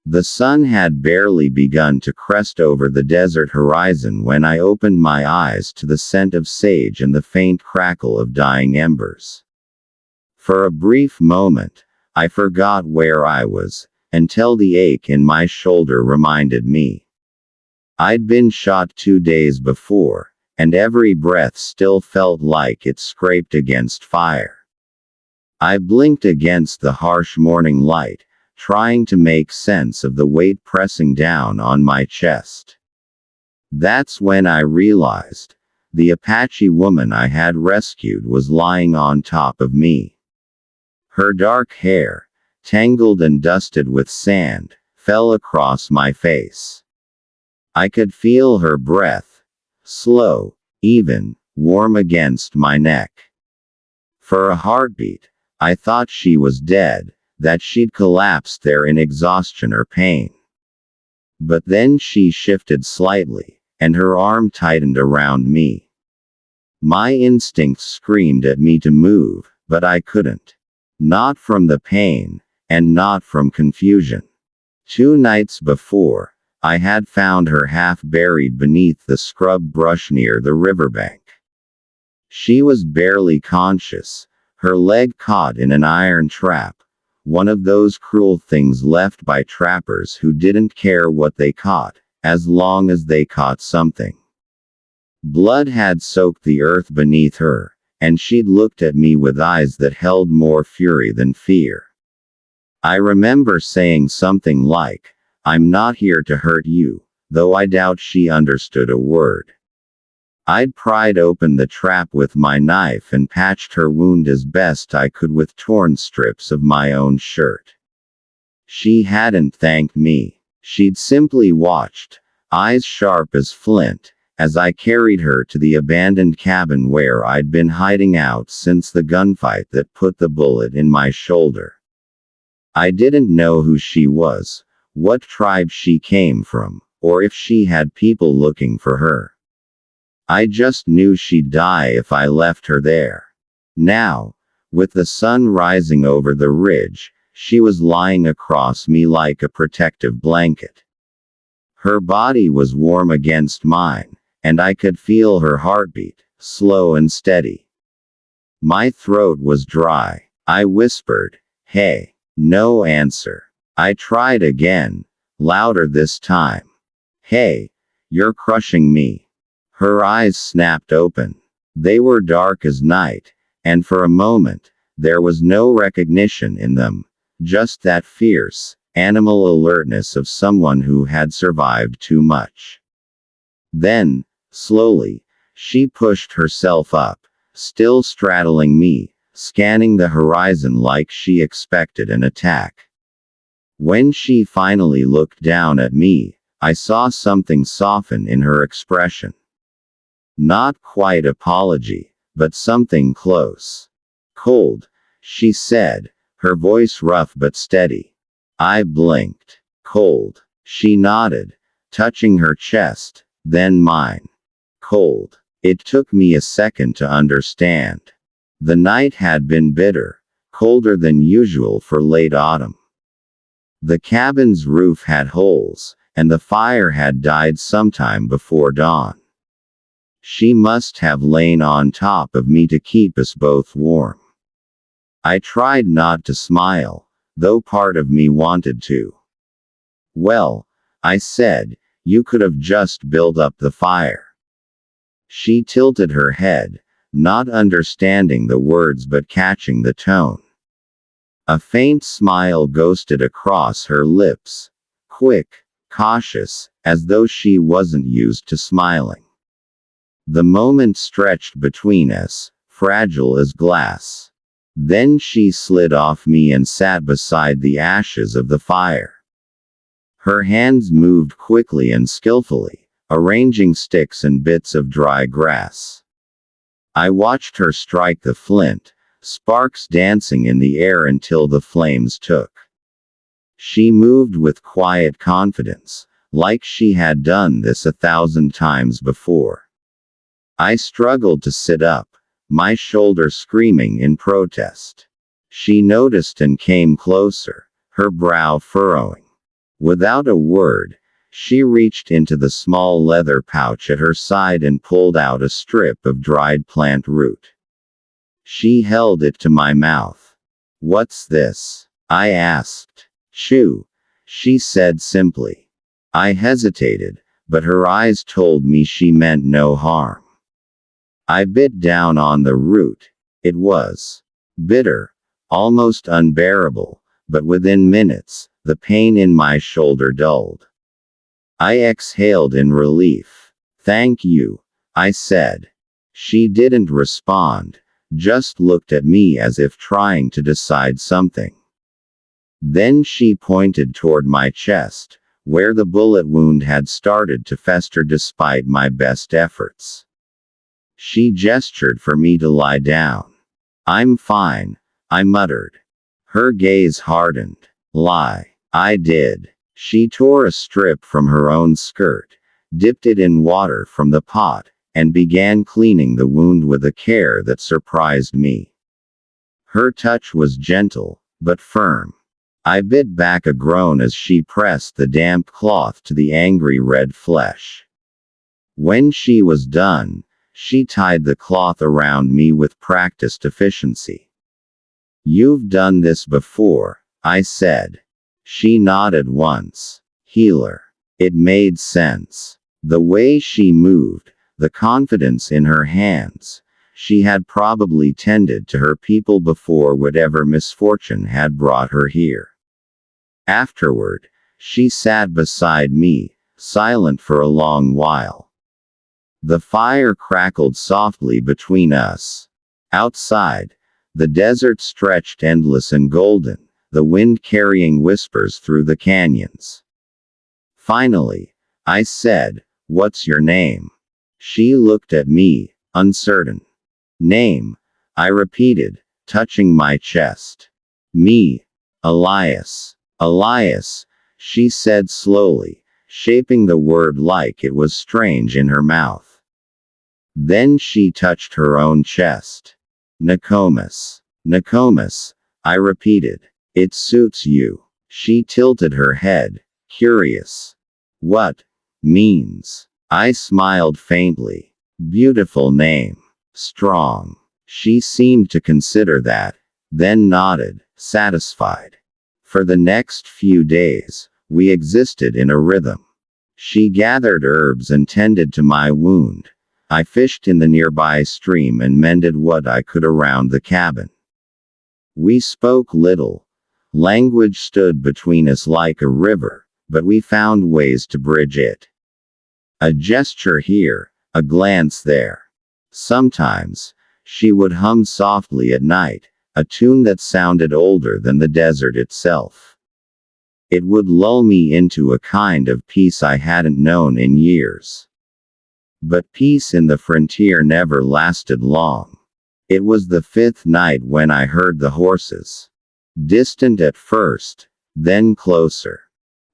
The sun had barely begun to crest over the desert horizon when I opened my eyes to the scent of sage and the faint crackle of dying embers. For a brief moment, I forgot where I was, until the ache in my shoulder reminded me. I'd been shot 2 days before, and every breath still felt like it scraped against fire. I blinked against the harsh morning light, trying to make sense of the weight pressing down on my chest. That's when I realized the Apache woman I had rescued was lying on top of me. Her dark hair, tangled and dusted with sand, fell across my face. I could feel her breath, slow, even, warm against my neck. For a heartbeat, I thought she was dead, that she'd collapsed there in exhaustion or pain. But then she shifted slightly, and her arm tightened around me. My instincts screamed at me to move, but I couldn't. Not from the pain, and not from confusion. 2 nights before, I had found her half buried beneath the scrub brush near the riverbank. She was barely conscious, her leg caught in an iron trap, one of those cruel things left by trappers who didn't care what they caught, as long as they caught something. Blood had soaked the earth beneath her, and she'd looked at me with eyes that held more fury than fear. I remember saying something like, "I'm not here to hurt you," though I doubt she understood a word. I'd pried open the trap with my knife and patched her wound as best I could with torn strips of my own shirt. She hadn't thanked me. She'd simply watched, eyes sharp as flint, as I carried her to the abandoned cabin where I'd been hiding out since the gunfight that put the bullet in my shoulder. I didn't know who she was, what tribe she came from, or if she had people looking for her. I just knew she'd die if I left her there. Now, with the sun rising over the ridge, she was lying across me like a protective blanket. Her body was warm against mine, and I could feel her heartbeat, slow and steady. My throat was dry. I whispered, "Hey." No answer. I tried again, louder this time. "Hey, you're crushing me." Her eyes snapped open. They were dark as night, and for a moment, there was no recognition in them, just that fierce, animal alertness of someone who had survived too much. Then, slowly, she pushed herself up, still straddling me, scanning the horizon like she expected an attack. When she finally looked down at me, I saw something soften in her expression. Not quite apology, but something close. "Cold," she said, her voice rough but steady. I blinked. "Cold." She nodded, touching her chest, then mine. "Cold." It took me a second to understand. The night had been bitter, colder than usual for late autumn. The cabin's roof had holes, and the fire had died sometime before dawn. She must have lain on top of me to keep us both warm. I tried not to smile, though part of me wanted to. "Well," I said, "you could have just built up the fire." She tilted her head, not understanding the words but catching the tone. A faint smile ghosted across her lips, quick, cautious, as though she wasn't used to smiling. The moment stretched between us, fragile as glass. Then she slid off me and sat beside the ashes of the fire. Her hands moved quickly and skillfully, arranging sticks and bits of dry grass. I watched her strike the flint, sparks dancing in the air until the flames took. She moved with quiet confidence, like she had done this 1,000 times before. I struggled to sit up, my shoulder screaming in protest. She noticed and came closer, her brow furrowing. Without a word, she reached into the small leather pouch at her side and pulled out a strip of dried plant root. She held it to my mouth. "What's this?" I asked. "Chew," she said simply. I hesitated, but her eyes told me she meant no harm. I bit down on the root. It was bitter, almost unbearable, but within minutes, the pain in my shoulder dulled. I exhaled in relief. "Thank you," I said. She didn't respond, just looked at me as if trying to decide something. Then she pointed toward my chest, where the bullet wound had started to fester despite my best efforts. She gestured for me to lie down. "I'm fine," I muttered. Her gaze hardened. "Lie." I did. She tore a strip from her own skirt, dipped it in water from the pot, and began cleaning the wound with a care that surprised me. Her touch was gentle, but firm. I bit back a groan as she pressed the damp cloth to the angry red flesh. When she was done, she tied the cloth around me with practiced efficiency. "You've done this before," I said. She nodded once. "Healer." It made sense. The way she moved, the confidence in her hands. She had probably tended to her people before whatever misfortune had brought her here. Afterward, she sat beside me, silent for a long while. The fire crackled softly between us. Outside, the desert stretched endless and golden, the wind carrying whispers through the canyons. Finally, I said, "What's your name?" She looked at me, uncertain. "Name," I repeated, touching my chest. "Me. Elias." "Elias," she said slowly, shaping the word like it was strange in her mouth. Then she touched her own chest. "Nokomis." "Nokomis," I repeated. "It suits you." She tilted her head, curious. "What means?" I smiled faintly. "Beautiful name. Strong." She seemed to consider that, then nodded, satisfied. For the next few days, we existed in a rhythm. She gathered herbs and tended to my wound. I fished in the nearby stream and mended what I could around the cabin. We spoke little. Language stood between us like a river, but we found ways to bridge it. A gesture here, a glance there. Sometimes, she would hum softly at night, a tune that sounded older than the desert itself. It would lull me into a kind of peace I hadn't known in years. But peace in the frontier never lasted long. It was the fifth night when I heard the horses. Distant at first, then closer.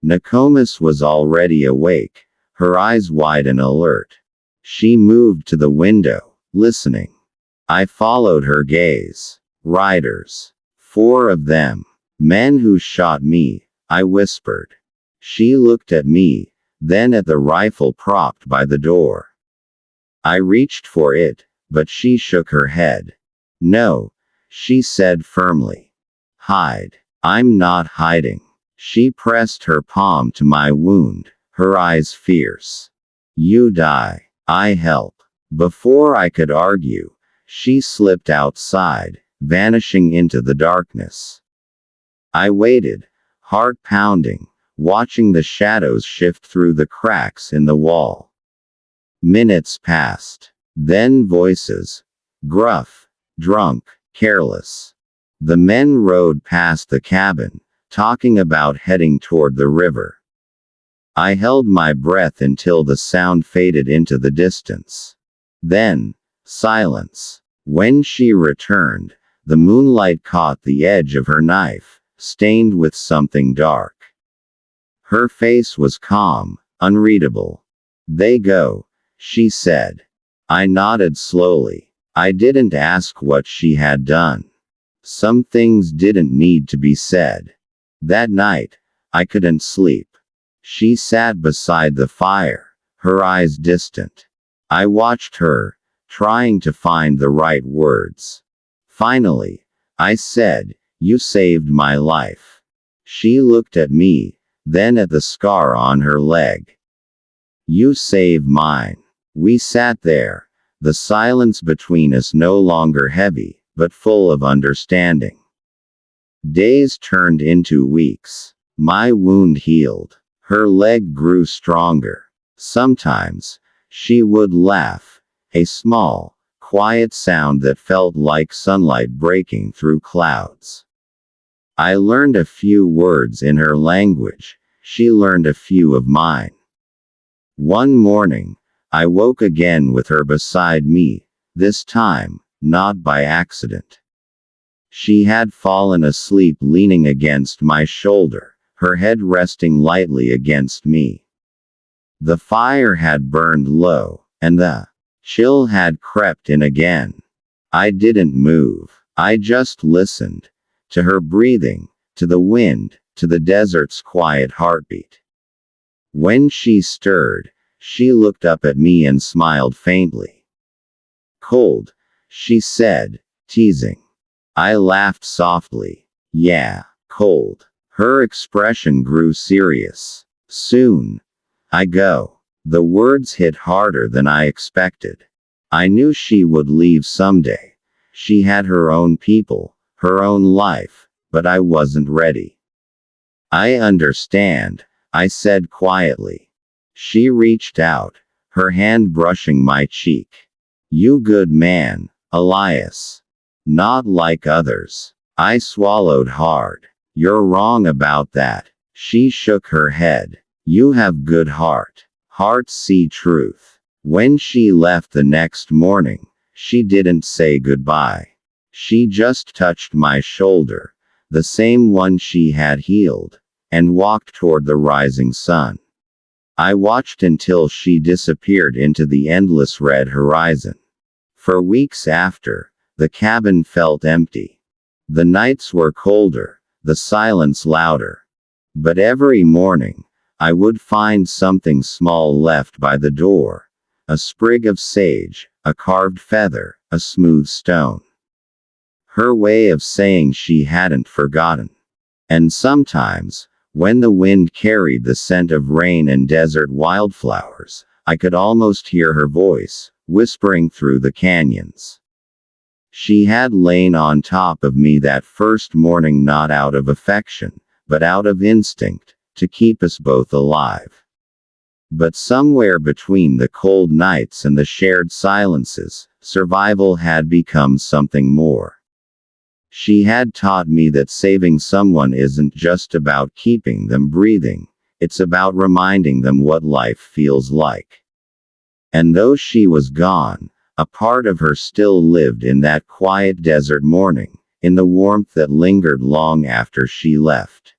Nokomis was already awake, her eyes wide and alert. She moved to the window, listening. I followed her gaze. "Riders. 4 of them. Men who shot me," I whispered. She looked at me, then at the rifle propped by the door. I reached for it, but she shook her head. "No," she said firmly. "Hide." "I'm not hiding." She pressed her palm to my wound, her eyes fierce. "You die. I help." Before I could argue, she slipped outside, vanishing into the darkness. I waited, heart pounding, watching the shadows shift through the cracks in the wall. Minutes passed. Then voices. Gruff, drunk, careless. The men rode past the cabin, talking about heading toward the river. I held my breath until the sound faded into the distance. Then, silence. When she returned, the moonlight caught the edge of her knife, stained with something dark. Her face was calm, unreadable. "They go," she said. I nodded slowly. I didn't ask what she had done. Some things didn't need to be said. That night, I couldn't sleep. She sat beside the fire, her eyes distant. I watched her, trying to find the right words. Finally, I said, "You saved my life." She looked at me, then at the scar on her leg. "You saved mine." We sat there, the silence between us no longer heavy, but full of understanding. Days turned into weeks. My wound healed. Her leg grew stronger. Sometimes, she would laugh, a small, quiet sound that felt like sunlight breaking through clouds. I learned a few words in her language, she learned a few of mine. One morning, I woke again with her beside me, this time, not by accident. She had fallen asleep leaning against my shoulder, her head resting lightly against me. The fire had burned low, and the chill had crept in again. I didn't move. I just listened. To her breathing, to the wind, to the desert's quiet heartbeat. When she stirred, she looked up at me and smiled faintly. "Cold," she said, teasing. I laughed softly. "Yeah, cold." Her expression grew serious. "Soon. I go." The words hit harder than I expected. I knew she would leave someday. She had her own people, her own life, but I wasn't ready. "I understand," I said quietly. She reached out, her hand brushing my cheek. "You good man, Elias. Not like others." I swallowed hard. "You're wrong about that." She shook her head. "You have good heart. Hearts see truth." When she left the next morning, she didn't say goodbye. She just touched my shoulder, the same one she had healed, and walked toward the rising sun. I watched until she disappeared into the endless red horizon. For weeks after, the cabin felt empty. The nights were colder, the silence louder. But every morning, I would find something small left by the door. A sprig of sage, a carved feather, a smooth stone. Her way of saying she hadn't forgotten. And sometimes, when the wind carried the scent of rain and desert wildflowers, I could almost hear her voice, whispering through the canyons. She had lain on top of me that first morning, not out of affection, but out of instinct, to keep us both alive. But somewhere between the cold nights and the shared silences, survival had become something more. She had taught me that saving someone isn't just about keeping them breathing, it's about reminding them what life feels like. And though she was gone, a part of her still lived in that quiet desert morning, in the warmth that lingered long after she left.